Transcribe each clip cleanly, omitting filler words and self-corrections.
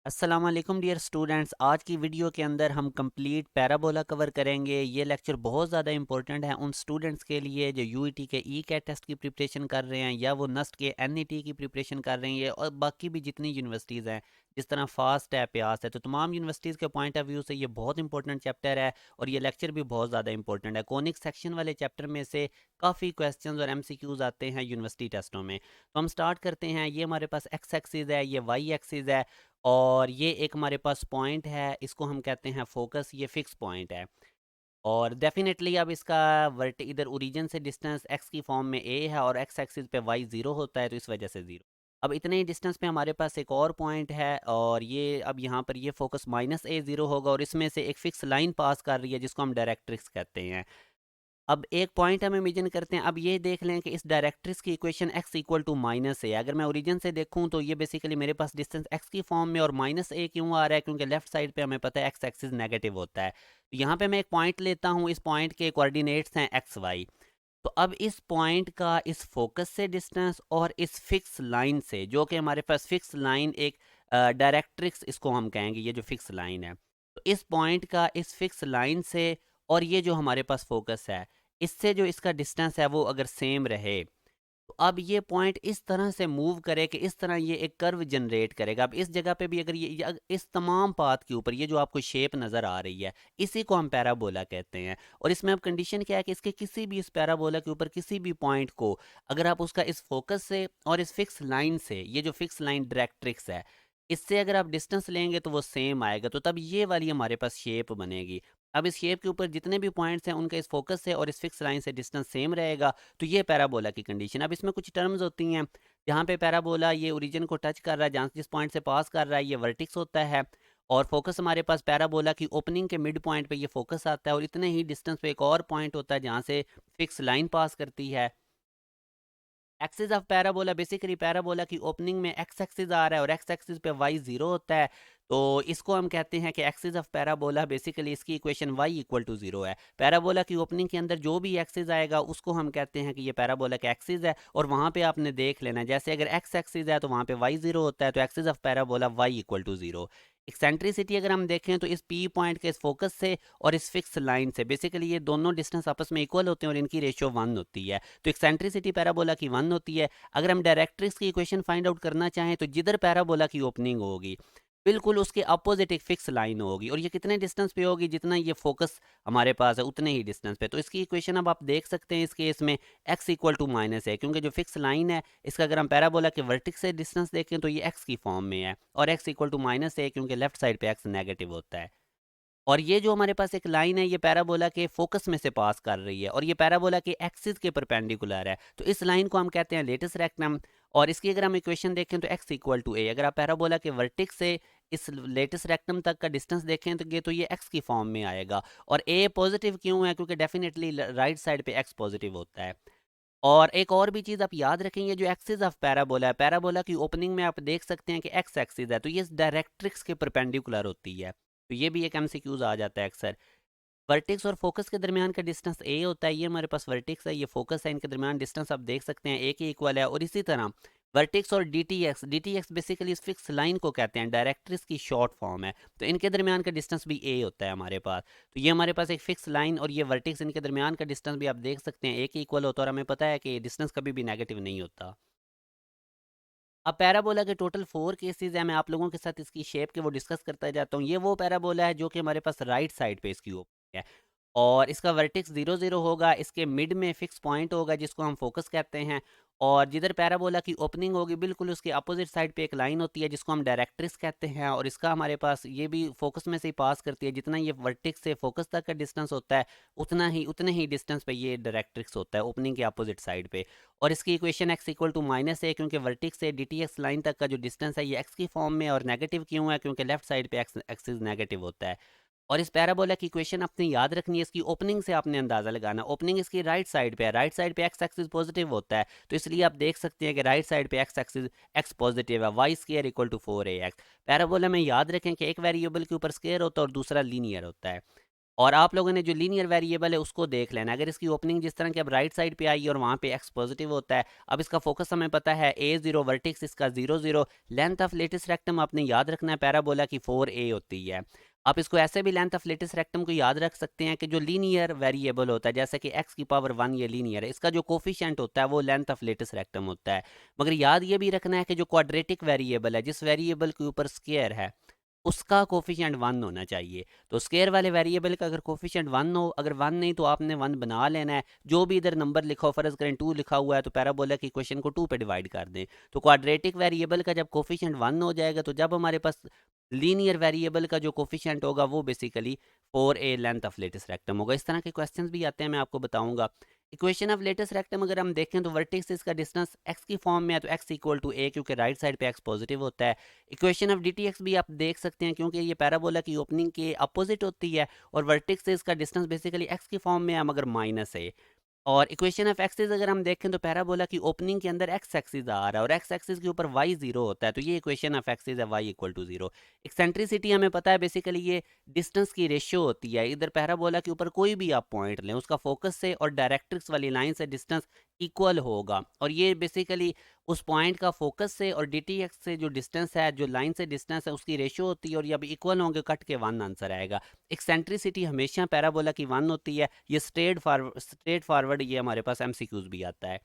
अस्सलाम वालेकुम dear students. आज की वीडियो के अंदर हम कंप्लीट पैराबोला कवर करेंगे। ये लेक्चर बहुत ज़्यादा इंपॉर्टेंट है उन स्टूडेंट्स के लिए जो यूईटी के ई कैट टेस्ट की प्रिपरेशन कर रहे हैं या वो नस्ट के एनईटी की प्रिपरेशन कर रहे हैं और बाकी भी जितनी यूनिवर्सिटीज़ हैं, जिस तरह फास्ट है, प्यास है, तो तमाम यूनिवर्सिटीज़ के पॉइंट ऑफ व्यू से ये बहुत इंपॉर्टेंट चैप्टर है और ये लेक्चर भी बहुत ज़्यादा इंपॉर्टेंट है। कॉनिक सेक्शन वाले चैप्टर में से काफ़ी क्वेश्चंस और एमसीक्यूज आते हैं यूनिवर्सिटी टेस्टों में। तो हम स्टार्ट करते हैं। ये हमारे पास एक्स एक्सिस है, ये वाई एक्सिस है और ये एक हमारे पास पॉइंट है, इसको हम कहते हैं फोकस। ये फिक्स पॉइंट है और डेफिनेटली अब इसका वर्ट इधर ओरिजिन से डिस्टेंस एक्स की फॉर्म में ए है और एक्स एक्सिस पे वाई ज़ीरो होता है, तो इस वजह से ज़ीरो। अब इतने ही डिस्टेंस पे हमारे पास एक और पॉइंट है और ये अब यहाँ पर ये फोकस माइनस ए ज़ीरो होगा और इसमें से एक फिक्स लाइन पास कर रही है जिसको हम डायरेक्ट्रिक्स कहते हैं। अब एक पॉइंट हम इमेजिन करते हैं। अब ये देख लें कि इस डायरेक्ट्रिक्स की equation x equal to minus a. अगर मैं ओरिजिन से देखूं तो ये बेसिकली मेरे पास डिस्टेंस x की फॉर्म में और माइनस ए क्यों आ रहा है, क्योंकि लेफ्ट साइड पे हमें पता है x एक्सिस नेगेटिव होता है। तो यहाँ पे मैं एक पॉइंट लेता हूँ, इस पॉइंट के कोऑर्डिनेट्स हैं एक्स वाई। तो अब इस पॉइंट का इस फोकस से डिस्टेंस और इस फिक्स लाइन से, जो कि हमारे पास फिक्स लाइन एक डायरेक्ट्रिक्स इसको हम कहेंगे, ये जो फिक्स लाइन है, तो इस पॉइंट का इस फिक्स लाइन से और ये जो हमारे पास फोकस है, इससे जो इसका डिस्टेंस है वो अगर सेम रहे, तो अब ये पॉइंट इस तरह से मूव करे कि इस तरह ये एक कर्व जनरेट करेगा। अब इस जगह पे भी अगर इस तमाम पाथ के ऊपर ये जो आपको शेप नज़र आ रही है, इसी को हम पैराबोला कहते हैं। और इसमें अब कंडीशन क्या है कि इसके किसी भी इस पैराबोला के ऊपर किसी भी पॉइंट को अगर आप उसका इस फोकस से और इस फिक्स लाइन से, ये जो फिक्स लाइन डायरेक्ट्रिक्स है, इससे अगर आप डिस्टेंस लेंगे तो वो सेम आएगा, तो तब ये वाली हमारे पास शेप बनेगी। अब इस शेप के ऊपर जितने भी पॉइंट्स हैं उनका इस फोकस से और इस फिक्स लाइन से डिस्टेंस सेम रहेगा, तो ये पैराबोला की कंडीशन। अब इसमें कुछ टर्म्स होती हैं। जहाँ पे पैराबोला ये ओरिजिन को टच कर रहा है, जहाँ जिस पॉइंट से पास कर रहा है, ये वर्टिक्स होता है और फोकस हमारे पास पैराबोला की ओपनिंग के मिड पॉइंट पे ये फोकस आता है और इतने ही डिस्टेंस पे एक और पॉइंट होता है जहाँ से फिक्स लाइन पास करती है। Axis of parabola, basically parabola की ओपनिंग में एक्स एक्सिस आ रहा है और एक्स एक्सिस पे वाई ज़ीरो होता है, तो इसको हम कहते हैं कि एक्सिस ऑफ पैराबोला, बेसिकली इसकी equation y equal to zero है। पैराबोला की ओपनिंग के अंदर जो भी एक्सिस आएगा उसको हम कहते हैं कि ये पैराबोला का एक्सिस है और वहाँ पे आपने देख लेना है, जैसे अगर एक्स एक्सिस है तो वहाँ पे वाई ज़ीरो होता है, तो axis of parabola y equal to zero. Eccentricity अगर हम देखें तो इस पी पॉइंट के इस फोकस से और इस फिक्स लाइन से, बेसिकली ये दोनों डिस्टेंस आपस में इक्वल होते हैं और इनकी रेशियो वन होती है, तो एक्सेंट्रिसिटी पैराबोला की वन होती है। अगर हम डायरेक्ट्रिक्स की इक्वेशन फाइंड आउट करना चाहें तो जिधर पैराबोला की ओपनिंग होगी बिल्कुल उसके अपोजिट एक फिक्स लाइन होगी और ये कितने डिस्टेंस पे होगी, जितना ये फोकस हमारे पास है उतने ही डिस्टेंस पे। तो इसकी इक्वेशन अब आप देख सकते हैं इस केस में x इक्वल टू माइनस है, क्योंकि जो फिक्स लाइन है इसका अगर हम पैराबोला के वर्टिक्स से डिस्टेंस देखें तो ये x की फॉर्म में है और x इक्वल टू माइनस है क्योंकि लेफ्ट साइड पे x नेगेटिव होता है। और ये जो हमारे पास एक लाइन है ये पैराबोला के फोकस में से पास कर रही है और ये पैराबोला के एक्सिस के परपेंडिकुलर है, तो इस लाइन को हम कहते हैं लेटस रेक्टम। और इसकी अगर हम इक्वेशन देखें तो x इक्वल टू ए, अगर आप पैराबोला के वर्टिक्स से इस लेटेस्ट रेक्टम तक का डिस्टेंस देखें तो ये x की फॉर्म में आएगा। और a पॉजिटिव क्यों है, क्योंकि डेफिनेटली राइट साइड पे x पॉजिटिव होता है। और एक और भी चीज़ आप याद रखेंगे, जो एक्सिस ऑफ पैराबोला है, पैराबोला की ओपनिंग में आप देख सकते हैं कि एक्स एक्सिस है, तो ये डायरेक्ट्रिक्स के परपेंडिकुलर होती है, तो ये भी एक एमसीक्यूज आ जाता है अक्सर। वर्टेक्स और फोकस के दरमियान का डिस्टेंस ए होता है, ये हमारे पास वर्टेक्स है, ये फोकस है, इनके दरमियान डिस्टेंस आप देख सकते हैं ए के इक्वल है। और इसी तरह वर्टेक्स और डी टी एक्स बेसिकली इस फिक्स लाइन को कहते हैं, डायरेक्ट्रिक्स की शॉर्ट फॉर्म है, तो इनके दरमियान का डिस्टेंस भी ए होता है हमारे पास। तो ये हमारे पास एक फिक्स लाइन और ये वर्टेक्स, इनके दरमियान का डिस्टेंस भी आप देख सकते हैं ए के इक्वल होता है और हमें पता है कि डिस्टेंस कभी भी नेगेटिव नहीं होता। अब पैराबोला के टोटल 4 केसेस हैं, मैं आप लोगों के साथ इसकी शेप के वो डिस्कस करता जाता हूँ। ये वो पैराबोला है जो कि हमारे पास राइट साइड पे इसकी ओपनिंग है और इसका वर्टेक्स 0 0 होगा, इसके मिड में फिक्स पॉइंट होगा जिसको हम फोकस कहते हैं। और जिधर पैराबोला की ओपनिंग होगी बिल्कुल उसके अपोजिट साइड पे एक लाइन होती है जिसको हम डायरेक्ट्रिक्स कहते हैं और इसका हमारे पास ये भी फोकस में से ही पास करती है। जितना ये वर्टेक्स से फोकस तक का डिस्टेंस होता है उतने ही डिस्टेंस पे ये डायरेक्ट्रिक्स होता है ओपनिंग के अपोजिट साइड पे। और इसकी equation x equal to minus है, क्योंकि वर्टिक्स से डी टी एक्स लाइन तक का जो डिस्टेंस है ये x की फॉर्म में, और नेगेटिव क्यों है, क्योंकि लेफ्ट साइड पे x एक्सिस नेगेटिव होता है। और इस पैराबोला की इक्वेशन आपने याद रखनी है, इसकी ओपनिंग से आपने अंदाजा लगाना। ओपनिंग इसकी राइट साइड पे है, राइट साइड पे x एक्सिस पॉजिटिव होता है, तो इसलिए आप देख सकते हैं कि राइट साइड पे x एक्सिस x पॉजिटिव है, y square equal to 4ax। Parabola में याद रखें कि एक वेरिएबल के ऊपर स्केयर होता है और दूसरा लीनियर होता है। और आप लोगों ने जो लीनियर वेरिएबल है उसको देख लेना। अगर इसकी ओपनिंग जिस तरह की अब राइट साइड पे आई और वहाँ पे एक्स पॉजिटिव होता है, अब इसका फोकस हमें पता है A0, वर्टिक्स इसका 0 0, लेंथ ऑफ लेटेस्ट रेक्टम आपने याद रखना है पैराबोला की 4a होती है। आप इसको ऐसे भी लेंथ ऑफ लेटेस्ट रेक्टम को याद रख सकते हैं कि जो लीनियर वेरिएबल होता है, जैसे कि x की पावर 1 ये लीनियर है, इसका जो कोफिशिएंट होता है वो लेंथ ऑफ लेटेस्ट रेक्टम होता है। मगर याद ये भी रखना है कि जो क्वाड्रेटिक वेरिएबल है, जिस वेरिएबल के ऊपर स्क्वायर है, उसका कोफिशिएंट 1 होना चाहिए। तो स्क्वायर वाले वेरिएबल का अगर कोफिशिएंट 1 हो, अगर 1 नहीं तो आपने 1 बना लेना है। जो भी इधर नंबर लिखा हो, फर्ज करें 2 लिखा हुआ है तो पैराबोला की इक्वेशन को 2 पे डिवाइड कर दें। तो क्वाड्रेटिक वेरिएबल का जब कोफिशिएंट 1 हो जाएगा, तो जब हमारे पास लीनियर वेरिएबल का जो कोफिशिएंट होगा वो basically 4a length of latus rectum होगा। इस तरह के क्वेश्चंस भी आते हैं, मैं आपको बताऊंगा। इक्वेशन ऑफ लेटेस्ट रेक्टम अगर हम देखें तो वर्टेक्स का डिस्टेंस x की फॉर्म में है, तो x इक्वल टू a, क्योंकि राइट साइड पे x पॉजिटिव होता है। इक्वेशन ऑफ डी भी आप देख सकते हैं, क्योंकि ये पैराबोला की ओपनिंग के अपोजिट होती है और वर्टेक्स का डिस्टेंस बेसिकली x की फॉर्म में है मगर माइनस है। और इक्वेशन ऑफ एक्सिस अगर हम देखें तो पैराबोला की ओपनिंग के अंदर एक्स एक्सिस आ रहा है और एक्स एक्सिस के ऊपर वाई जीरो होता है, तो ये इक्वेशन ऑफ एक्सिस है y equal to zero. Eccentricity हमें पता है बेसिकली ये डिस्टेंस की रेशियो होती है। इधर पैराबोला के ऊपर कोई भी आप पॉइंट लें, उसका फोकस से और डायरेक्ट्रिक्स वाली लाइन से डिस्टेंस इक्वल होगा, और ये बेसिकली उस पॉइंट का फोकस से और डी टी एक्स से जो डिस्टेंस है, जो लाइन से डिस्टेंस है, उसकी रेशियो होती है, और ये अब इक्वल होंगे, कट के 1 आंसर आएगा। एक्सेंट्रिसिटी हमेशा पैराबोला की 1 होती है। ये स्ट्रेट फॉरवर्ड ये हमारे पास एमसीक्यूज भी आता है।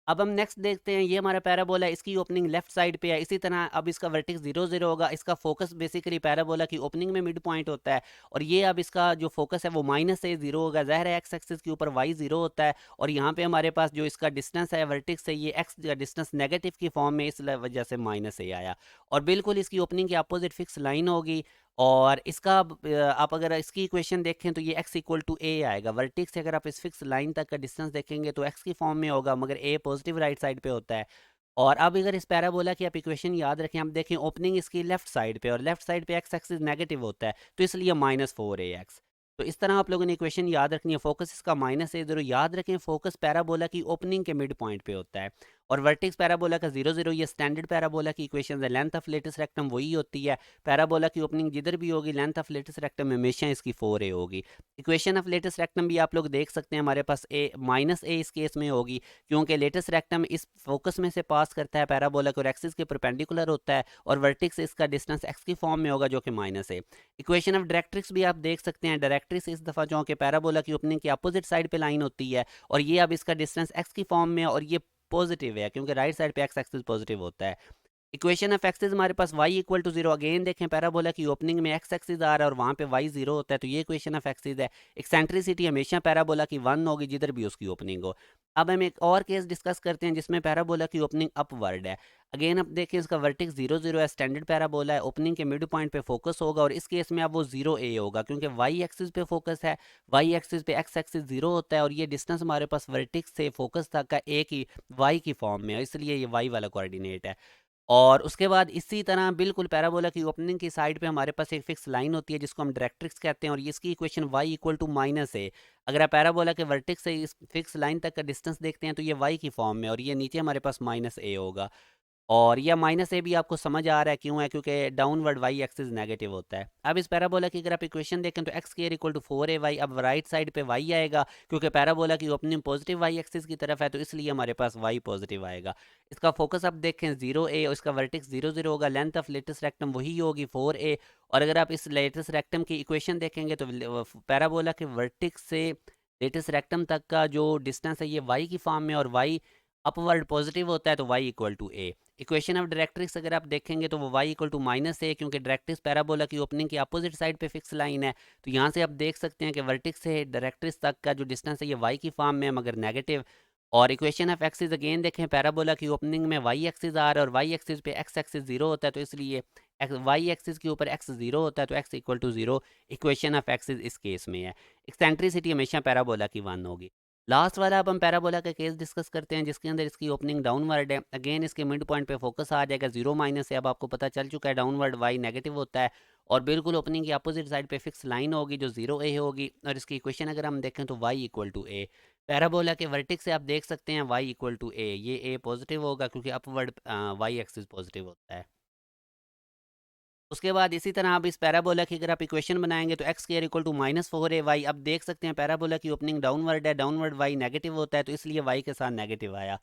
अब हम नेक्स्ट देखते हैं, ये हमारा पैराबोला है, इसकी ओपनिंग लेफ्ट साइड पे है। इसी तरह अब इसका वर्टेक्स 0 0 होगा, इसका फोकस बेसिकली पैराबोला की ओपनिंग में मिड पॉइंट होता है, और ये अब इसका जो फोकस है वो माइनस से 0 होगा। ज़ाहिर है एक्स एक्सिस के ऊपर वाई 0 होता है, और यहाँ पे हमारे पास जो इसका डिस्टेंस है वर्टेक्स से, ये एक्स का डिस्टेंस नेगेटिव की फॉर्म में, इस वजह से माइनस से आया। और बिल्कुल इसकी ओपनिंग के अपोजिट फिक्स लाइन होगी, और इसका आप अगर इसकी इक्वेशन देखें तो ये x इक्वल टू ए आएगा। वर्टेक्स से अगर आप इस फिक्स लाइन तक का डिस्टेंस देखेंगे तो x की फॉर्म में होगा, मगर a पॉजिटिव राइट साइड पे होता है। और अब अगर इस पैराबोला की आप इक्वेशन याद रखें, आप देखें ओपनिंग इसकी लेफ्ट साइड पे, और लेफ्ट साइड पे x एक्सिस नेगेटिव होता है, तो इसलिए -4ax। तो इस तरह आप लोगों ने इक्वेशन याद रखनी है। फोकस इसका -a0, याद रखें फोकस पैराबोला की ओपनिंग के मिड पॉइंट पे होता है, और वर्टेक्स पैराबोला का 0 0, ये स्टैंडर्ड पैराबोला की इक्वेशन है। लेंथ ऑफ लेटेस्ट रेक्टम वही होती है, पैराबोला की ओपनिंग जिधर भी होगी लेंथ ऑफ लेटेस्ट रेक्टम हमेशा इसकी 4a होगी। इक्वेशन ऑफ लेटेस्ट रेक्टम भी आप लोग देख सकते हैं, हमारे पास a -a इस केस में होगी, क्योंकि लेटेस्ट रेक्टम इस फोकस में से पास करता है पैराबोला को, और एक्सिस के परपेंडिकुलर होता है, और वर्टेक्स इसका डिस्टेंस x की फॉर्म में होगा जो कि माइनस है। इक्वेशन ऑफ डायरेक्ट्रिक्स भी आप देख सकते हैं, डायरेक्ट्रिक्स इस दफ़ा जो कि पैराबोला की ओपनिंग की अपोजिट साइड पे लाइन होती है, और ये अब इसका डिस्टेंस x की फॉर्म में है, और ये पॉजिटिव है क्योंकि राइट साइड पे एक्स एक्सिस पॉजिटिव होता है। इक्वेशन ऑफ एक्सिस हमारे पास y इक्वल टू 0, अगेन देखें पैराबोला की ओपनिंग में x एक्सिस आ रहा है और वहाँ पे y 0 होता है, तो ये इक्वेशन ऑफ एक्सिस है। एक्सेंट्रिसिटी हमेशा पैराबोला की 1 होगी जिधर भी उसकी ओपनिंग हो। अब हम एक और केस डिस्कस करते हैं जिसमें पैराबोला की ओपनिंग अपवर्ड है। अगेन अब देखें इसका वर्टेक्स 0 0 है, स्टैंडर्ड पैराबोला है, ओपनिंग के मिड पॉइंट पे फोकस होगा, और इस केस में अब वो 0a होगा क्योंकि y एक्सिस पे फोकस है, y एक्सिस पे x एक्सिस 0 होता है, और ये डिस्टेंस हमारे पास वर्टेक्स से फोकस तक का a की y की फॉर्म में है, इसलिए ये y वाला कोऑर्डिनेट है। और उसके बाद इसी तरह बिल्कुल पैराबोला की ओपनिंग की साइड पे हमारे पास एक फिक्स लाइन होती है जिसको हम डायरेक्ट्रिक्स कहते हैं, और इसकी equation y equal to minus है। अगर आप पैराबोला के वर्टेक्स से इस फिक्स लाइन तक का डिस्टेंस देखते हैं तो ये y की फॉर्म में, और ये नीचे हमारे पास -a होगा। और यह माइनस ए भी आपको समझ आ रहा है क्यों है, क्योंकि डाउनवर्ड वाई एक्सिस नेगेटिव होता है। अब इस पैराबोला की अगर आप इक्वेशन देखें तो x square equal to 4ay, अब राइट साइड पे वाई आएगा क्योंकि पैराबोला की ओपनिंग पॉजिटिव वाई एक्सिस की तरफ है, तो इसलिए हमारे पास वाई पॉजिटिव आएगा। इसका फोकस आप देखें 0a, और इसका वर्टेक्स 0 0 होगा, लेंथ ऑफ लेटेस्ट रेक्टम वही होगी 4a। और अगर आप इस लेटेस्ट रेक्टम की इक्वेशन देखेंगे तो पैराबोला के वर्टेक्स से लेटेस्ट रेक्टम तक का जो डिस्टेंस है ये वाई की फॉर्म में, और वाई अपवर्ड पॉजिटिव होता है, तो y equal to a। Equation of directrix अगर आप देखेंगे तो वो y इक्वल टू -a, क्योंकि डायरेक्ट्रिक्स पैराबोला की ओपनिंग की अपोजिट साइड पे फिक्स लाइन है। तो यहाँ से आप देख सकते हैं कि वर्टेक्स से डायरेक्ट्रिक्स तक का जो डिस्टेंस है ये y की फॉर्म में है मगर नेगेटिव। और इक्वेशन ऑफ एक्सिस अगेन देखें, पैराबोला की ओपनिंग में y एक्सिस आ रहा है और y एक्सिस पे x एक्सिस 0 होता है, तो इसलिए y एक्सिस के ऊपर x 0 होता है, तो x equal to 0 equation of axis इस केस में है। एक्सेंट्रिसिटी हमेशा पैराबोला की 1 होगी। लास्ट वाला अब हम पैराबोला का केस डिस्कस करते हैं जिसके अंदर इसकी ओपनिंग डाउनवर्ड है। अगेन इसके मिड पॉइंट पे फोकस आ जाएगा 0 माइनस है। अब आपको पता चल चुका है डाउनवर्ड वाई नेगेटिव होता है, और बिल्कुल ओपनिंग की अपोजिट साइड पे फिक्स लाइन होगी जो 0a होगी, और इसकी इक्वेशन अगर हम देखें तो y equal to a। Parabola के वर्टेक्स से आप देख सकते हैं y इक्वल टू a, ये a पॉजिटिव होगा क्योंकि अपवर्ड y एक्सिस पॉजिटिव होता है। उसके बाद इसी तरह आप इस पैराबोला की अगर आप इक्वेशन बनाएंगे तो x square equal to -4ay। अब देख सकते हैं पैराबोला की ओपनिंग डाउनवर्ड है, डाउनवर्ड वाई नेगेटिव होता है, तो इसलिए वाई के साथ नेगेटिव आया।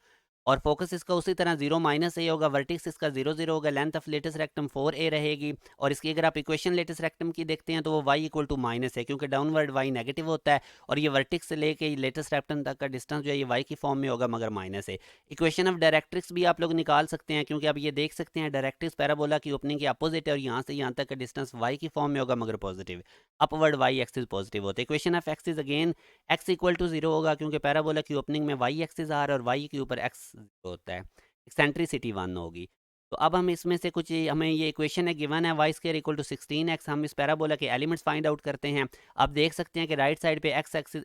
और फोकस इसका उसी तरह 0 -a होगा, वर्टिक्स इसका 0 0 होगा, length of latus rectum 4a रहेगी। और इसकी अगर आप इक्वेशन लेटेस्ट रेक्टम की देखते हैं तो वो y इक्वल टू माइनस है, क्योंकि डाउनवर्ड y नेगेटिव होता है और ये वर्टिक्स से लेके लेटेस्ट रेक्टम तक का डिस्टेंस जो है ये y की फॉर्म में होगा मगर माइनस है। इक्वेशन ऑफ डायरेक्ट्रिक्स भी आप लोग निकाल सकते हैं, क्योंकि आप ये देख सकते हैं डायरेक्ट्रिक्स पैराबोला की ओपनिंग के अपोजिट है और यहाँ से यहाँ तक का डिस्टेंस y की फॉर्म में होगा मगर positive, upward y axis positive होता है। Equation of axis again x equal to 0 होगा, क्योंकि पैराबोला की ओपनिंग में y एक्सिस आ रहा है और y के ऊपर x 0 होता है, एक्सेंट्रिसिटी 1 होगी। तो अब हम इसमें से कुछ हमें ये इक्वेशन है गिवन है Y square equal to 16x, हम इस पैराबोला के एलिमेंट्स फाइंड आउट करते हैं। आप देख सकते हैं कि राइट साइड पे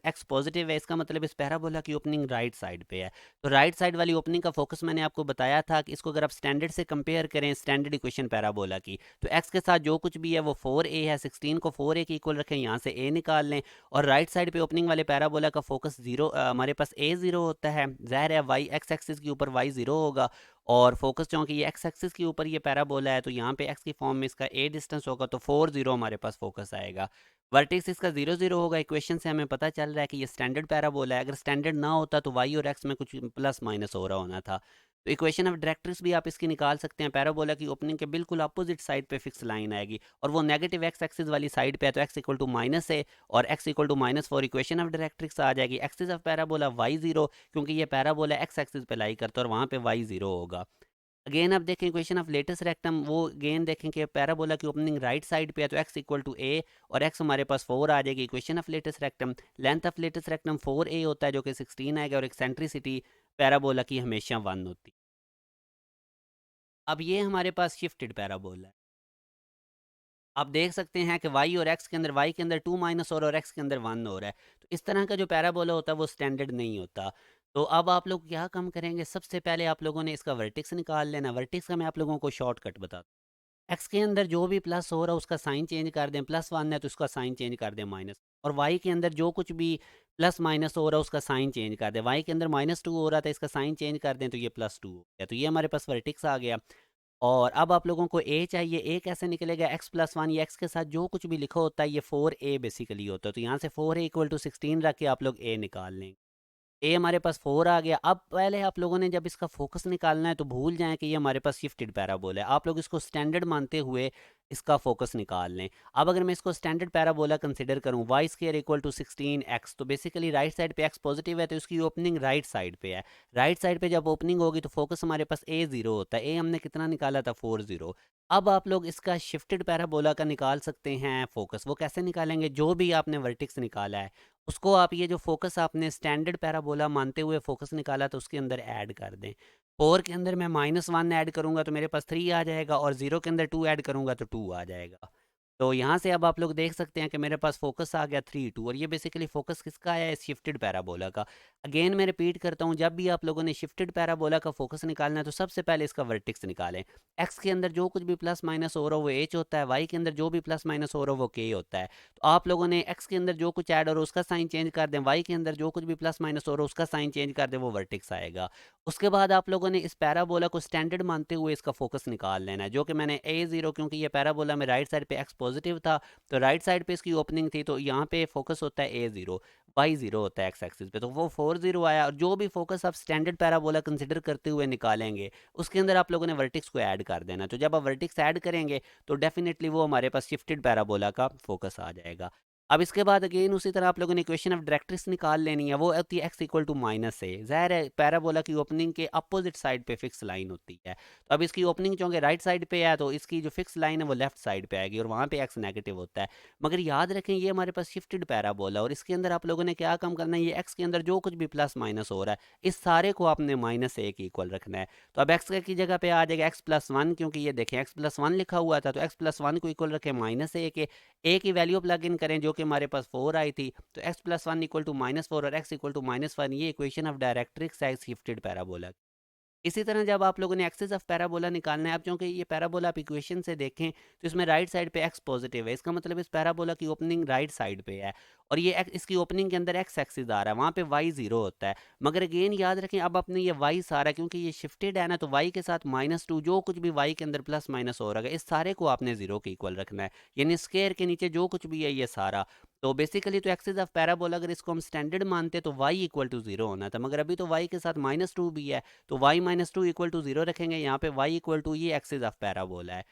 x पॉजिटिव है, इसका मतलब इस पैराबोला की ओपनिंग राइट साइड पे है। तो राइट साइड वाली ओपनिंग का फोकस मैंने आपको बताया था कि इसको अगर आप स्टैंडर्ड से कंपेयर करें, स्टैंडर्ड इक्वेशन पैराबोला की, तो x के साथ जो कुछ भी है वो 4a है, 16 को 4a की इक्वल रखें, यहाँ से a निकाल लें। और राइट साइड पे ओपनिंग वाले पैराबोला का फोकस 0 हमारे पास a 0 होता है, ज़ाहिर है y x एक्सिस के ऊपर y 0 होगा। और फोकस चूँकि ये एक्स एक्सिस के ऊपर ये पैराबोला है तो यहाँ पे एक्स की फॉर्म में इसका ए डिस्टेंस होगा, तो 4 0 हमारे पास फोकस आएगा। वर्टेक्स इसका 0 0 होगा। इक्वेशन से हमें पता चल रहा है कि ये स्टैंडर्ड पैराबोला है, अगर स्टैंडर्ड ना होता तो वाई और एक्स में कुछ प्लस माइनस हो रहा होना था। तो इक्वेशन ऑफ डायरेक्ट्रिक्स भी आप इसकी निकाल सकते हैं। पैराबोला की ओपनिंग के बिल्कुल अपोजिट साइड पे फिक्स लाइन आएगी और वो नेगेटिव एक्स एक्सिस वाली साइड पे है, तो एक्स इक्वल टू माइनस है और x equal to -4। Equation of directrix आ जाएगी एक्सिस ऑफ पैराबोला वाई 0, क्योंकि ये पैराबोला एक्स एक्सिस पे लाई करता है और वहाँ पे वाई 0 होगा। अगेन आप देखें इक्वेशन ऑफ लेटेस्ट रेक्टम, वो अगेन देखें कि पैराबोला की ओपनिंग राइट साइड पे है, तो x इक्वल टू a और x हमारे पास 4 आ जाएगी। Equation of latus rectum, length of latus rectum 4a होता है जो कि 16 आएगा और एक्सेंट्रिसिटी पैराबोला की हमेशा 1 होती है। अब ये हमारे पास शिफ्टेड पैराबोला है। आप देख सकते हैं कि y और x के अंदर, y के अंदर 2 माइनस और x के अंदर 1 हो रहा है। तो इस तरह का जो पैराबोला होता है वो स्टैंडर्ड नहीं होता। तो अब आप लोग क्या काम करेंगे, सबसे पहले आप लोगों ने इसका वर्टेक्स निकाल लेना। वर्टेक्स का मैं आप लोगों को शॉर्टकट बताता हूँ। एक्स के अंदर जो भी प्लस हो रहा है उसका साइन चेंज कर दें, +1 है तो उसका साइन चेंज कर दें माइनस। और वाई के अंदर जो कुछ भी प्लस माइनस हो रहा है उसका साइन चेंज कर दें। वाई के अंदर -2 हो रहा था, इसका साइन चेंज कर दें तो ये +2 हो गया। तो ये हमारे पास वर्टेक्स आ गया। और अब आप लोगों को ए चाहिए। ए कैसे निकलेगा, x+1, ये x के साथ जो कुछ भी लिखा होता है ये 4a बेसिकली होता है। तो यहाँ से 4a इक्वल टू 16 रख के आप लोग a निकाल लेंगे। ए हमारे पास 4 आ गया। अब पहले आप लोगों ने जब इसका फोकस निकालना है तो भूल जाएं कि ये हमारे पास शिफ्टेड पैराबोला है। आप लोग इसको स्टैंडर्ड मानते हुए इसका फोकस निकाल लें। अब अगर मैं इसको स्टैंडर्ड पैराबोला कंसिडर करूं, y square equal to 16x, तो बेसिकली राइट साइड पे x पॉजिटिव है तो इसकी ओपनिंग राइट साइड पे है। राइट साइड पे जब ओपनिंग होगी तो फोकस हमारे पास a 0 होता है। a हमने कितना निकाला था, 4 0। अब आप लोग इसका शिफ्टेड पैराबोला का निकाल सकते हैं फोकस। वो कैसे निकालेंगे, जो भी आपने वर्टिक्स निकाला है उसको आप ये जो फोकस आपने स्टैंडर्ड पैराबोला मानते हुए फोकस निकाला तो उसके अंदर ऐड कर दें। 4 के अंदर मैं -1 ऐड करूंगा तो मेरे पास 3 आ जाएगा और 0 के अंदर 2 ऐड करूंगा तो 2 आ जाएगा। तो यहाँ से अब आप लोग देख सकते हैं कि मेरे पास फोकस आ गया 3 2, और ये बेसिकली फोकस किसका आया है, शिफ्टेड पैराबोला का। अगेन मैं रिपीट करता हूँ, जब भी आप लोगों ने शिफ्टेड पैराबोला का फोकस निकालना है तो सबसे पहले इसका वर्टेक्स निकालें। एक्स के अंदर जो कुछ भी प्लस माइनस हो रहा है वो एच होता है, वाई के अंदर जो भी प्लस माइनस हो रहा है वो के होता है। तो आप लोगों ने एक्स के अंदर जो कुछ ऐड हो रहा है उसका साइन चेंज कर दें, वाई के अंदर जो कुछ भी प्लस माइनस हो रहा है उसका साइन चेंज कर दें, वो वर्टेक्स आएगा। उसके बाद आप लोगों ने इस पैराबोला को स्टैंडर्ड मानते हुए इसका फोकस निकाल लेना है, जो कि मैंने a 0, क्योंकि ये पैराबोला में राइट साइड पे एक्स पॉजिटिव था तो राइट साइड पे इसकी ओपनिंग थी, तो यहाँ पे फोकस होता है a 0, y 0 होता है एक्स एक्सिस पे, तो वो 4 0 आया। और जो भी फोकस आप स्टैंडर्ड पैराबोला कंसिडर करते हुए निकालेंगे उसके अंदर आप लोगों ने वर्टिक्स को ऐड कर देना। तो जब आप वर्टिक्स ऐड करेंगे तो डेफिनेटली वो हमारे पास शिफ्टेड पैराबोला का फोकस आ जाएगा। अब इसके बाद अगेन उसी तरह आप लोगों ने इक्वेशन ऑफ डायरेक्ट्रिक्स निकाल लेनी है। वो होती है एक्स इक्वल टू -a। ज़ाहिर है पैराबोला की ओपनिंग के अपोजिट साइड पे फिक्स लाइन होती है, तो अब इसकी ओपनिंग चूँकि राइट साइड पे है तो इसकी जो फिक्स लाइन है वो लेफ्ट साइड पे आएगी और वहाँ पे एक्स नेगेटिव होता है। मगर याद रखें ये हमारे पास शिफ्टेड पैराबोला और इसके अंदर आप लोगों ने क्या काम करना है, ये एक्स के अंदर जो कुछ भी प्लस माइनस हो रहा है इस सारे को आपने -a के इक्वल रखना है। तो अब एक्स की जगह पे आ जाएगा x+1, क्योंकि ये देखें x+1 लिखा हुआ था, तो x+1 को इक्वल रखें -a के। a की वैल्यू प्लग इन करें जो कि हमारे पास 4 आई थी, तो x+1 इक्वल टू -4 और x इक्वल टू -1, ये इक्वेशन ऑफ डायरेक्ट्रिक्स है शिफ्टेड पैराबोला। इसी तरह जब आप लोगों ने एक्सिस ऑफ पैराबोला निकालना है, अब क्योंकि ये पैराबोला आप इक्वेशन से देखें तो इसमें राइट साइड पे एक्स पॉजिटिव है, इसका मतलब इस पैराबोला की ओपनिंग राइट साइड पे है, और ये इसकी ओपनिंग के अंदर एक्स एक्सिस आ रहा है, वहाँ पे वाई जीरो होता है। मगर अगेन याद रखें, अब अपने ये वाई सारा क्योंकि ये शिफ्टेड है ना, तो वाई के साथ -2 जो कुछ भी वाई के अंदर प्लस माइनस हो रहा है, इस सारे को आपने जीरो के इक्वल रखना है, यानी स्क्वायर के नीचे जो कुछ भी है ये सारा। तो बेसिकली तो एक्सिस ऑफ पैराबोला अगर इसको हम स्टैंडर्ड मानते तो y इक्वल टू जीरो होना था, मगर अभी तो y के साथ -2 भी है, तो y -2 इक्वल टू जीरो रखेंगे, यहाँ पे y इक्वल टू ये एक्सिस ऑफ पैराबोला है।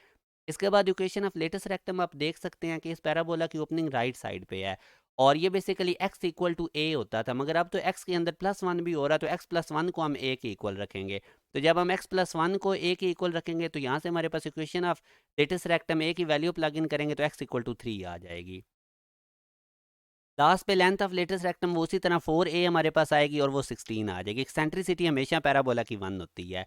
इसके बाद इक्वेशन ऑफ लेटेस्ट रेक्टम आप देख सकते हैं कि इस पैराबोला की ओपनिंग राइट साइड पे है, और ये basically x equal to a होता था, मगर अब तो x के अंदर +1 भी हो रहा है, तो x प्लस वन को हम a के इक्वल रखेंगे। तो जब हम x प्लस वन को a के इक्वल रखेंगे तो यहाँ से हमारे पास equation of latus rectum a की वैल्यू प्लग इन करेंगे तो x इक्वल टू 3 आ जाएगी। लास्ट पे लेंथ ऑफ लेटेस्ट रेक्टम वो उसी तरह 4a हमारे पास आएगी और वो 16 आ जाएगी। एक्सेंट्रिसिटी हमेशा पैराबोला की 1 होती है।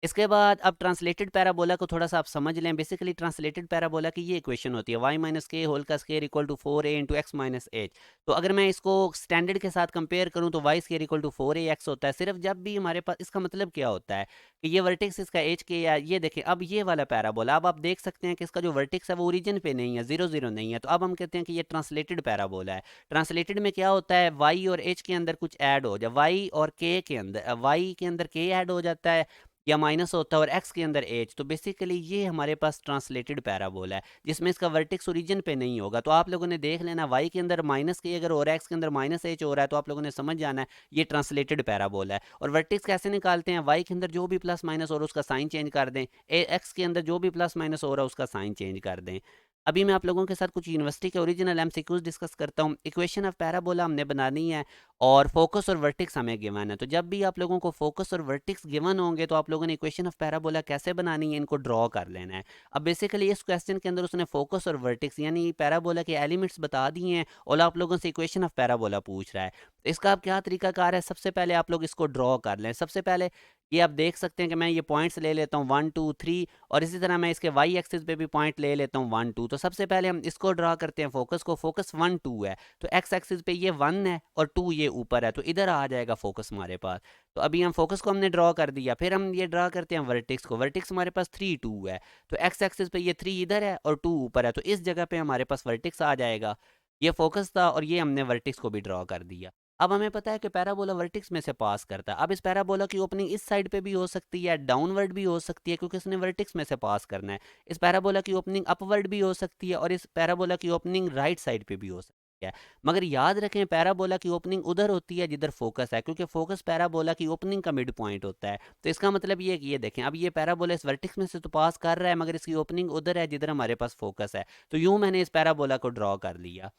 इसके बाद अब ट्रांसलेटेड पैराबोला को थोड़ा सा आप समझ लें। बेसिकली ट्रांसलेटेड पैराबोला की ये इक्वेशन होती है y माइनस के होल का square equal to 4a into x minus h. तो अगर मैं इसको स्टैंडर्ड के साथ कंपेयर करूं तो y square equal to 4ax होता है। सिर्फ जब भी हमारे पास, इसका मतलब क्या होता है कि ये वर्टेक्स इसका एच के या ये देखें, अब ये वाला पैराबोला अब आप देख सकते हैं कि इसका जो वर्टेक्स है वो ओरिजिन पे नहीं है, 0 0 नहीं है, तो अब हम कहते हैं कि ये ट्रांसलेटेड पैराबोला है। ट्रांसलेटेड में क्या होता है, y और h के अंदर कुछ ऐड हो जाए, y और k के अंदर y के अंदर k ऐड हो जाता है या माइनस होता है और x के अंदर h। तो बेसिकली ये हमारे पास ट्रांसलेटेड पैराबोला है जिसमें इसका वर्टेक्स ओरिजिन पे नहीं होगा। तो आप लोगों ने देख लेना y के अंदर माइनस के अगर हो रहा है, x के अंदर माइनस h हो रहा है, तो आप लोगों ने समझ जाना है ये ट्रांसलेटेड पैराबोला है। और वर्टेक्स कैसे निकालते हैं, y के अंदर जो भी प्लस माइनस हो रहा है उसका साइन चेंज कर दें, x के अंदर जो भी प्लस माइनस हो रहा है उसका साइन चेंज कर दें। अभी मैं आप लोगों के साथ कुछ यूनिवर्सिटी के ओरिजिनल एमसीक्यूज डिस्कस करता हूँ। इक्वेशन ऑफ पैराबोला हमने बनानी है और फोकस और वर्टिक्स हमें गिवन है। तो जब भी आप लोगों को फोकस और वर्टिक्स गिवन होंगे तो आप लोगों ने इक्वेशन ऑफ पैराबोला कैसे बनानी है, इनको ड्रॉ कर लेना है। अब बेसिकली इस क्वेश्चन के अंदर उसने फोकस और वर्टिक्स यानी पैराबोला के एलिमेंट्स बता दिए हैं और आप लोगों से इक्वेशन ऑफ पैराबोला पूछ रहा है। तो इसका आप क्या तरीकाकार है, सबसे पहले आप लोग इसको ड्रॉ कर लें। सबसे पहले ये आप देख सकते हैं कि मैं ये पॉइंट्स ले लेता हूँ 1 2 3 और इसी तरह मैं इसके वाई एक्सिस पे भी पॉइंट ले लेता हूँ 1 2। तो सबसे पहले हम इसको ड्रा करते हैं, फोकस को। फोकस 1 2 है तो एक्स एक्सिस पे ये 1 है और 2 ये ऊपर है, तो इधर आ जाएगा फोकस हमारे पास। तो अभी हम फोकस को हमने ड्रॉ कर दिया, फिर हम ये ड्रा करते हैं वर्टिक्स को। वर्टिक्स हमारे पास 3 2 है, तो एक्स एक्सिस पे ये 3 इधर है और 2 ऊपर है, तो इस जगह पे हमारे पास वर्टिक्स आ जाएगा। ये फोकस था और ये हमने वर्टिक्स को भी ड्रॉ कर दिया। अब हमें पता है कि पैराबोला वर्टिक्स में से पास करता है। अब इस पैराबोला की ओपनिंग इस साइड पे भी हो सकती है, डाउनवर्ड भी हो सकती है क्योंकि इसने वर्टिक्स में से पास करना है। इस पैराबोला की ओपनिंग अपवर्ड भी हो सकती है और इस पैराबोला की ओपनिंग राइट साइड पे भी हो सकती है। मगर याद रखें पैराबोला की ओपनिंग उधर होती है जिधर फोकस है, क्योंकि फोकस पैराबोला की ओपनिंग का मिड पॉइंट होता है। तो इसका मतलब ये है कि ये देखें, अब ये पैराबोला इस वर्टिक्स में से तो पास कर रहा है मगर इसकी ओपनिंग उधर है जिधर हमारे पास फोकस है। तो यूं मैंने इस पैराबोला को ड्रॉ कर लिया।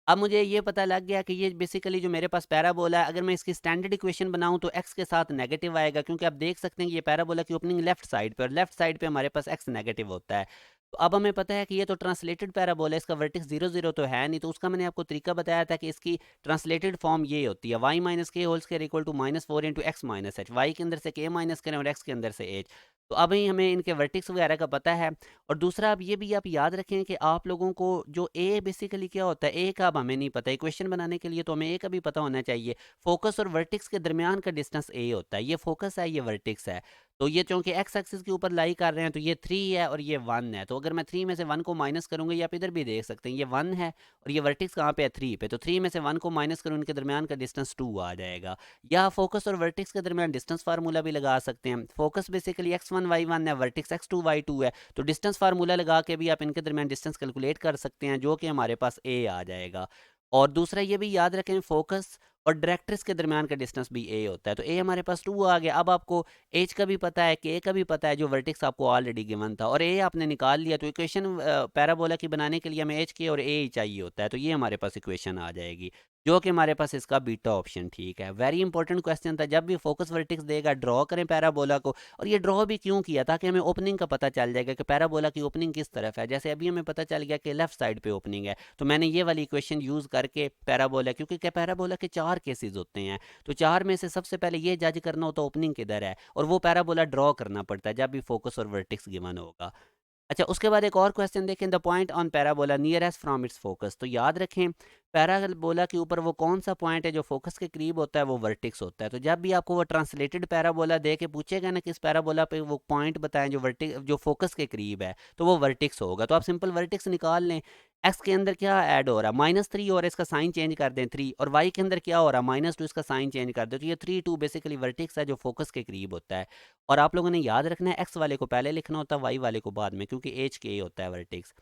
अब मुझे ये पता लग गया कि ये बेसिकली जो मेरे पास पैराबोला है, अगर मैं इसकी स्टैंडर्ड इक्वेशन बनाऊं तो x के साथ नेगेटिव आएगा, क्योंकि आप देख सकते हैं कि ये पैराबोला की ओपनिंग लेफ्ट साइड पे और लेफ्ट साइड पे हमारे पास x नेगेटिव होता है। तो अब हमें पता है कि ये तो ट्रांसलेटेड पैराबोला है, इसका वर्टेक्स 0 0 तो है नहीं, तो उसका मैंने आपको तरीका बताया था कि इसकी ट्रांसलेटेड फॉर्म ये होती है y माइनस के whole square equal to -4 into x minus h. Y के अंदर से k माइनस करें और x के अंदर से h। तो अभी हमें इनके वर्टेक्स वगैरह का पता है। और दूसरा अब ये भी आप याद रखें कि आप लोगों को जो ए बेसिकली क्या होता है, ए का अब हमें नहीं पता। इक्वेशन बनाने के लिए तो हमें ए का भी पता होना चाहिए। फोकस और वर्टेक्स के दरमियान का डिस्टेंस ए होता है। ये फोकस है, ये वर्टेक्स है। तो ये चूंकि एक्स एक्सिस के ऊपर लाई कर रहे हैं तो ये 3 है और ये 1 है। तो अगर मैं 3 में से 1 को माइनस करूंगा, या आप इधर भी देख सकते हैं ये 1 है और ये वर्टेक्स कहाँ पे है, 3 पे। तो 3 में से 1 को माइनस करूँ, इनके दरमियान का डिस्टेंस 2 आ जाएगा। या फोकस और वर्टेक्स के दरमियान डिस्टेंस फार्मूला भी लगा सकते हैं। फोकस बेसिकली x1 y1 है, वर्टेक्स x2 y2 है, तो डिस्टेंस फार्मूला लगा के भी आप इनके दरमियान डिस्टेंस कैलकुलेट कर सकते हैं, जो कि हमारे पास a आ जाएगा। और दूसरा ये भी याद रखें, फोकस और डायरेक्ट्रिक्स के दरमियान का डिस्टेंस भी a होता है। तो a हमारे पास 2 आ गया। अब आपको h का भी पता है, k का भी पता है, जो वर्टेक्स आपको ऑलरेडी गिवन था, और a आपने निकाल लिया। तो इक्वेशन पैराबोला की बनाने के लिए हमें h k और a ही चाहिए होता है। तो ये हमारे पास इक्वेशन आ जाएगी, जो कि हमारे पास इसका बीटा ऑप्शन ठीक है। वेरी इंपॉर्टेंट क्वेश्चन था। जब भी फोकस वर्टेक्स देगा ड्रॉ करें पैराबोला को। और ये ड्रॉ भी क्यों किया, ताकि हमें ओपनिंग का पता चल जाएगा कि पैराबोला की ओपनिंग किस तरफ है। जैसे अभी हमें पता चल गया कि लेफ्ट साइड पे ओपनिंग है, तो मैंने ये वाली इक्वेशन यूज करके पैराबोला, क्योंकि क्या पैराबोला के 4 केसेस होते हैं, तो 4 में से सबसे पहले ये जज करना होता है ओपनिंग किधर है, और वो पैराबोला ड्रॉ करना पड़ता है जब भी फोकस और वर्टेक्स गिवन होगा। अच्छा, उसके बाद एक और क्वेश्चन देखें, the point on parabola nearest from its focus. तो याद रखें पैराबोला के ऊपर वो कौन सा पॉइंट है जो फोकस के करीब होता है, वो वर्टिक्स होता है। तो जब भी आपको वो ट्रांसलेटेड पैराबोला दे के पूछेगा ना कि इस पैराबोला पे वो पॉइंट बताएं जो जो फोकस के करीब है, तो वो वर्टिक्स होगा। तो आप सिंपल वर्टिक्स निकाल लें। एक्स के अंदर क्या ऐड हो रहा है, -3 हो रहा है, इसका साइन चेंज कर दें 3, और वाई के अंदर क्या हो रहा है, -2, इसका साइन चेंज कर दें। तो ये 3 2 बेसिकली वर्टिक्स है जो फोकस के करीब होता है। और आप लोगों ने याद रखना है एक्स वाले को पहले लिखना होता है, वाई वाले को बाद में, क्योंकि एच के होता है वर्टिक्स।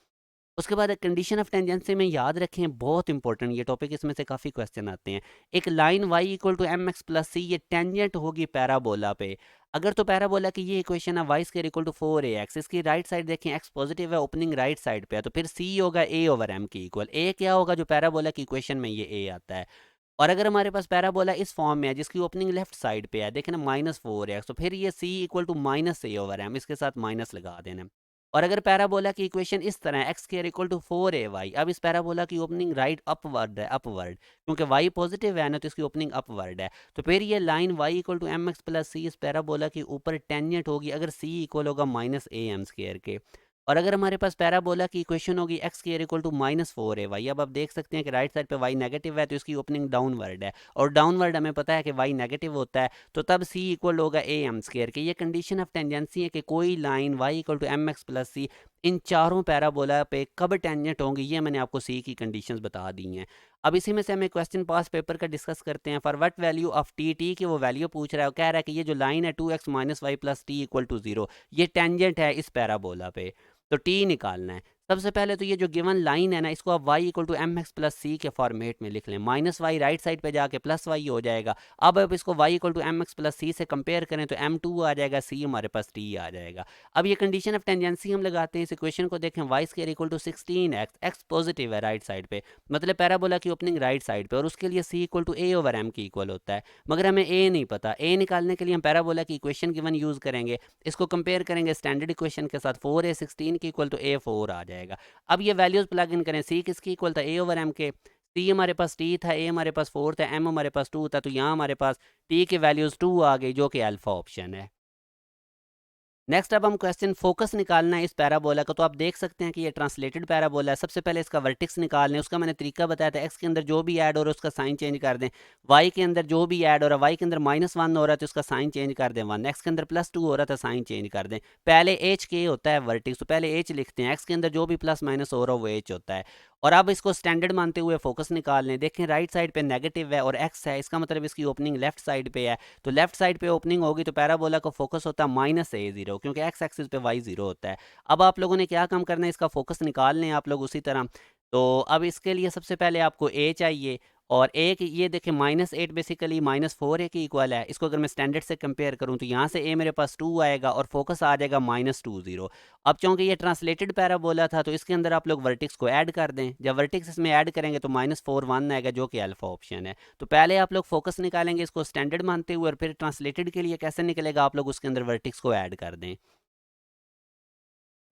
उसके बाद कंडीशन ऑफ टेंजेंसी में याद रखें, बहुत इंपॉर्टेंट ये टॉपिक, इसमें से काफ़ी क्वेश्चन आते हैं। एक line y equal to m x plus c, ये टेंजेंट होगी पैराबोला पे। अगर तो पैराबोला की ये इक्वेशन है Y square equal to 4ax, इसकी राइट साइड देखें एक्स पॉजिटिव है, ओपनिंग राइट साइड पे है, तो फिर c होगा a ओवर m की इक्वल। a क्या होगा जो पैराबोला की इक्वेशन में ये a आता है। और अगर हमारे पास पैराबोला इस फॉर्म में है जिसकी ओपनिंग लेफ्ट साइड पे है, देखें ना -4x, तो फिर ये c equal to -a over m, इसके साथ माइनस लगा देना। और अगर पैराबोला की इक्वेशन इस तरह है, x square equal to 4ay, अब इस पैराबोला की ओपनिंग राइट अपवर्ड है, अपवर्ड, क्योंकि y पॉजिटिव है ना, तो इसकी ओपनिंग अपवर्ड है। तो फिर ये line y equal to m x plus c इस पैराबोला के ऊपर टेंजेंट होगी अगर c इक्वल होगा -am स्क्वायर के। और अगर हमारे पास पैराबोला की इक्वेशन होगी x square equal to -4ay, अब आप देख सकते हैं कि राइट साइड पे y नेगेटिव है, तो इसकी ओपनिंग डाउनवर्ड है, और डाउनवर्ड हमें पता है कि y नेगेटिव होता है, तो तब c इक्वल होगा am स्क्वायर के। ये कंडीशन ऑफ टेंजेंसी है कि कोई line y equal to m x plus c इन चारों पैराबोला पे कब टेंजेंट होंगी, ये मैंने आपको सी की कंडीशंस बता दी हैं। अब इसी में से हमें क्वेश्चन पास पेपर का डिस्कस करते हैं। For what value of T की वो वैल्यू पूछ रहा है, कह रहा है कि ये जो लाइन है 2x minus y plus t equal to 0, ये टेंजेंट है इस पैराबोला पे, तो टी निकालना है। सबसे पहले तो ये जो गिवन लाइन है ना, इसको आप y equal to m x plus c के फॉर्मेट में लिख लें, -y राइट साइड पे जाके +y हो जाएगा। अब इसको y equal to m x plus c से कंपेयर करें तो m2 आ जाएगा, c हमारे पास t आ जाएगा। अब ये कंडीशन ऑफ टेंजेंसी हम लगाते हैं, इस इक्वेशन को देखें, y square equal to 16x, x positive है राइट साइड पे, मतलब पैराबोला की ओपनिंग राइट साइड पे, और उसके लिए c equal to a over m की इक्वल होता है। मगर हमें a नहीं पता, a निकालने के लिए हम पैराबोला की इक्वेशन गिवन यूज करेंगे, इसको कंपेयर करेंगे स्टैंडर्ड इक्वेशन के साथ, 4a 16 की इक्वल टू a 4 आ जाएगा। अब ये वैल्यूज प्लग इन करें, c किसकी इक्वल था, a ओवर m के, c हमारे पास t था, a हमारे पास 4 था, m हमारे पास 2 था, तो यहाँ हमारे पास t की वैल्यूज 2 आ गई, जो कि अल्फा ऑप्शन है। नेक्स्ट अब हम क्वेश्चन फोकस निकालना है इस पैराबोला का। तो आप देख सकते हैं कि ये ट्रांसलेटेड पैराबोला है। सबसे पहले इसका वर्टिक्स निकालने, उसका मैंने तरीका बताया था, एक्स के अंदर जो भी ऐड हो रहा है उसका साइन चेंज कर दें, वाई के अंदर जो भी ऐड हो रहा है, वाई के अंदर -1 हो रहा है तो उसका साइन चेंज कर दें 1, एक्स के अंदर +2 हो रहा था, साइन चेंज कर दें। पहले एच के होता है वर्टिक्स, तो पहले एच लिखते हैं, एक्स के अंदर जो भी प्लस माइनस हो रहा है वो एच होता है। और अब इसको स्टैंडर्ड मानते हुए फोकस निकाल लें, देखें राइट साइड पे नेगेटिव है और एक्स है, इसका मतलब इसकी ओपनिंग लेफ्ट साइड पे है, तो लेफ्ट साइड पे ओपनिंग होगी तो पैराबोला का फोकस होता है -a0, क्योंकि एक्स एक्सिस पे y0 होता है। अब आप लोगों ने क्या काम करना है, इसका फोकस निकाल लें आप लोग उसी तरह। तो अब इसके लिए सबसे पहले आपको a चाहिए, और एक ये देखें -8 बेसिकली -4a की इक्वल है। इसको अगर मैं स्टैंडर्ड से कंपेयर करूं तो यहाँ से a मेरे पास 2 आएगा और फोकस आ जाएगा -2 0। अब चूंकि ये ट्रांसलेटेड पैराबोला था तो इसके अंदर आप लोग वर्टिक्स को ऐड कर दें, जब वर्टिक्स इसमें ऐड करेंगे तो -4 1 आएगा, जो कि अल्फा ऑप्शन है। तो पहले आप लोग फोकस निकालेंगे इसको स्टैंडर्ड मानते हुए, और फिर ट्रांसलेटेड के लिए कैसे निकलेगा, आप लोग उसके अंदर वर्टिक्स को ऐड कर दें।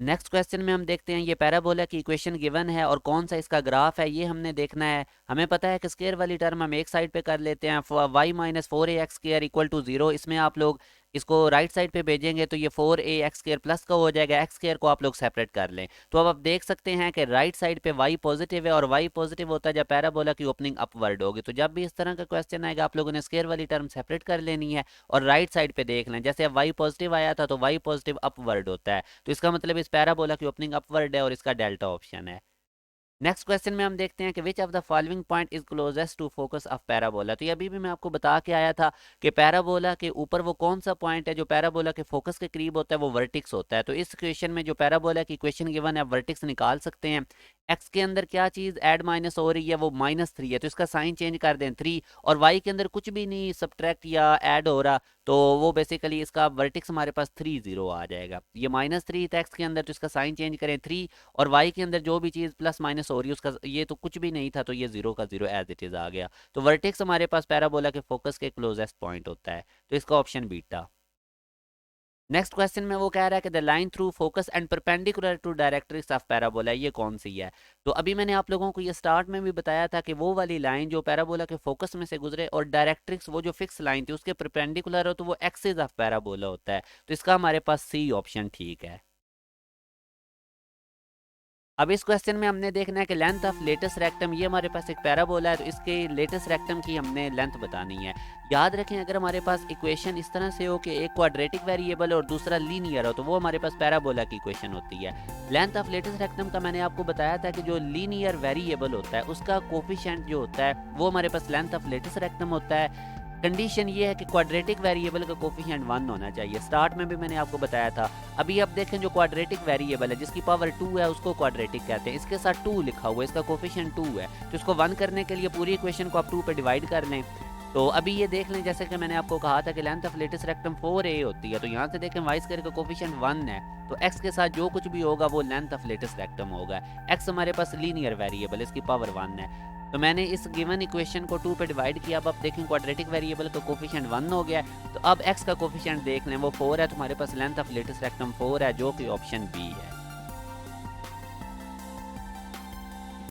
नेक्स्ट क्वेश्चन में हम देखते हैं, ये पैराबोला की इक्वेशन गिवन है और कौन सा इसका ग्राफ है ये हमने देखना है। हमें पता है कि स्क्वायर वाली टर्म हम एक साइड पे कर लेते हैं, y minus 4ax square equal to 0, इसमें आप लोग इसको राइट साइड पे भेजेंगे तो ये 4ax स्क्वायर प्लस का हो जाएगा, एक्स स्क्वायर को आप लोग सेपरेट कर लें। तो अब आप देख सकते हैं कि राइट साइड पे y पॉजिटिव है, और y पॉजिटिव होता है जब पैराबोला की ओपनिंग अपवर्ड होगी। तो जब भी इस तरह का क्वेश्चन आएगा आप लोगों ने स्क्वायर वाली टर्म सेपरेट कर लेनी है और राइट साइड पे देख लें, जैसे अब y पॉजिटिव आया था तो y पॉजिटिव अपवर्ड होता है, तो इसका मतलब इस पैराबोला की ओपनिंग अपवर्ड है और इसका डेल्टा ऑप्शन है। नेक्स्ट क्वेश्चन में हम देखते हैं कि which of the following point is closest to focus of parabola. तो ये अभी भी मैं आपको बता के आया था कि पैराबोला के ऊपर वो कौन सा पॉइंट है जो पैराबोला के फोकस के करीब होता है, वो वर्टिक्स होता है। तो इस इक्वेशन में जो पैराबोला की इक्वेशन गिवन है, वर्टिक्स निकाल सकते हैं। एक्स के अंदर क्या चीज ऐड माइनस हो रही है, वो -3 है, तो इसका साइन चेंज कर दें 3, और वाई के अंदर कुछ भी नहीं सब्ट्रैक्ट या ऐड हो रहा, तो वो बेसिकली इसका वर्टिक्स हमारे पास 3 0 आ जाएगा। ये -3 था एक्स के अंदर, तो इसका साइन चेंज करें 3, और वाई के अंदर जो भी चीज़ प्लस माइनस हो रही है उसका, ये तो कुछ भी नहीं था तो ये 0 का 0 एज इट इज़ आ गया। तो वर्टेक्स हमारे पास पैराबोला के फोकस के क्लोजेस्ट पॉइंट होता है, तो इसका ऑप्शन बीटा। नेक्स्ट क्वेश्चन में वो कह रहा है कि the line through focus and perpendicular to directrix of parabola, ये कौन सी है। तो अभी मैंने आप लोगों को ये स्टार्ट में भी बताया था कि वो वाली लाइन जो पैराबोला के फोकस में से गुजरे और डायरेक्ट्रिक्स वो जो फिक्स लाइन थी उसके परपेंडिकुलर हो तो वो एक्सिस ऑफ पैराबोला होता है, तो इसका हमारे पास सी ऑप्शन ठीक है। अब इस क्वेश्चन में हमने देखना है कि लेंथ ऑफ लेटस रेक्टम, ये हमारे पास एक पैराबोला है, तो इसके लेटस रेक्टम की हमने लेंथ बतानी है। याद रखें अगर हमारे पास इक्वेशन इस तरह से हो कि एक क्वाड्रेटिक वेरिएबल और दूसरा लीनियर हो, तो वो हमारे पास पैराबोला की इक्वेशन होती है। लेंथ ऑफ लेटस रेक्टम का मैंने आपको बताया था कि जो लीनियर वेरिएबल होता है उसका कोफिशिएंट जो होता है वो हमारे पास लेंथ ऑफ लेटस रेक्टम होता है। कंडीशन ये है कि क्वाड्रेटिक वेरिएबल का कोफिशिएंट 1 होना चाहिए। स्टार्ट में भी मैंने आपको बताया था। अभी आप देखें जो क्वाड्रेटिक वेरिएबल है जिसकी पावर 2 है उसको क्वाड्रेटिक कहते हैं। इसके साथ 2 लिखा हुआ है, इसका कोफिशिएंट 2 है, तो इसको 1 करने के लिए पूरी इक्वेशन को आप 2 पे डिवाइड कर लें। तो अभी ये देख लें जैसे कि मैंने आपको कहा था कि length of latus rectum 4a होती है, तो यहाँ से देखें वाई स्क्वायर का कोफिशिएंट 1 है, तो x के साथ जो कुछ भी होगा वो लेंथ ऑफ लेटस रेक्टम होगा। x हमारे पास लीनियर वेरिएबल, इसकी पावर 1 है। तो मैंने इस गिवन इक्वेशन को 2 पे डिवाइड किया। अब आप देखें क्वाड्रेटिक वेरिएबल का कोफिशिएंट 1 हो गया, तो अब x का कोफिशिएंट देख लें वो 4 है, तो हमारे पास लेंथ ऑफ लेटस रेक्टम 4 है, जो कि ऑप्शन बी है।